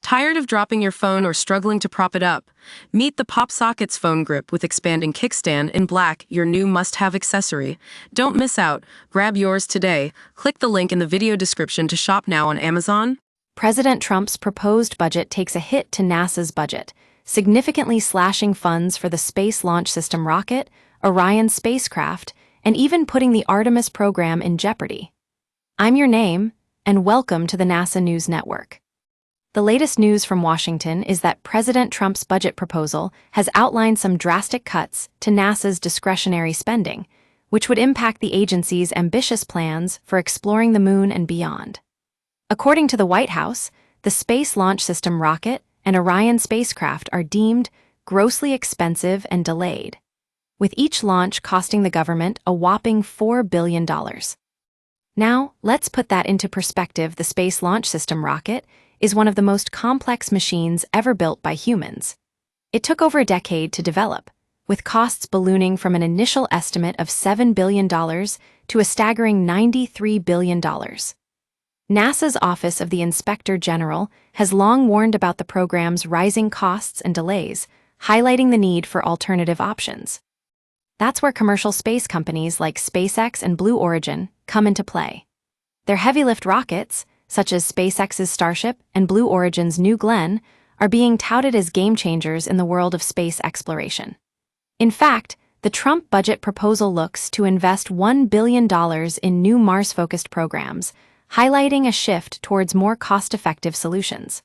Tired of dropping your phone or struggling to prop it up? Meet the PopSockets phone grip with expanding kickstand in black, your new must-have accessory. Don't miss out. Grab yours today. Click the link in the video description to shop now on Amazon. President Trump's proposed budget takes a hit to NASA's budget, significantly slashing funds for the Space Launch System rocket, Orion spacecraft, and even putting the Artemis program in jeopardy. I'm your name, and welcome to the NASA News Network. The latest news from Washington is that President Trump's budget proposal has outlined some drastic cuts to NASA's discretionary spending, which would impact the agency's ambitious plans for exploring the moon and beyond. According to the White House, the Space Launch System rocket and Orion spacecraft are deemed grossly expensive and delayed, with each launch costing the government a whopping $4 billion. Now, let's put that into perspective. The Space Launch System rocket is one of the most complex machines ever built by humans. It took over a decade to develop, with costs ballooning from an initial estimate of $7 billion to a staggering $93 billion. NASA's Office of the Inspector General has long warned about the program's rising costs and delays, highlighting the need for alternative options. That's where commercial space companies like SpaceX and Blue Origin come into play. Their heavy-lift rockets, such as SpaceX's Starship and Blue Origin's New Glenn, are being touted as game-changers in the world of space exploration. In fact, the Trump budget proposal looks to invest $1 billion in new Mars-focused programs, highlighting a shift towards more cost-effective solutions.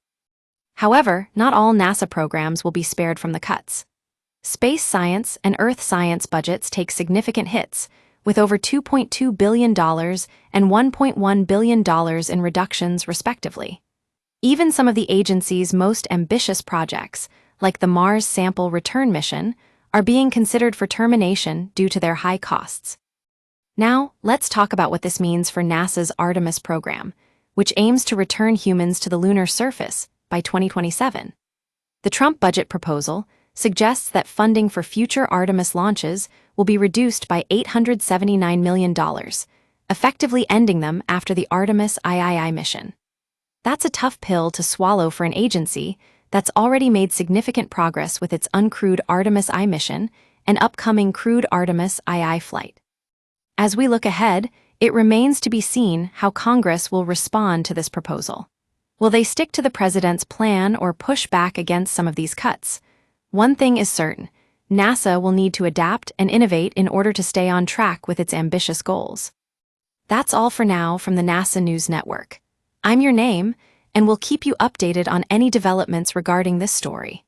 However, not all NASA programs will be spared from the cuts. Space science and Earth science budgets take significant hits, with over $2.2 billion and $1.1 billion in reductions, respectively. Even some of the agency's most ambitious projects, like the Mars Sample Return mission, are being considered for termination due to their high costs. Now, let's talk about what this means for NASA's Artemis program, which aims to return humans to the lunar surface by 2027. The Trump budget proposal suggests that funding for future Artemis launches will be reduced by $879 million, effectively ending them after the Artemis II mission. That's a tough pill to swallow for an agency that's already made significant progress with its uncrewed Artemis I mission and upcoming crewed Artemis II flight. As we look ahead, it remains to be seen how Congress will respond to this proposal. Will they stick to the president's plan or push back against some of these cuts? One thing is certain: NASA will need to adapt and innovate in order to stay on track with its ambitious goals. That's all for now from the NASA News Network. I'm your name, and we'll keep you updated on any developments regarding this story.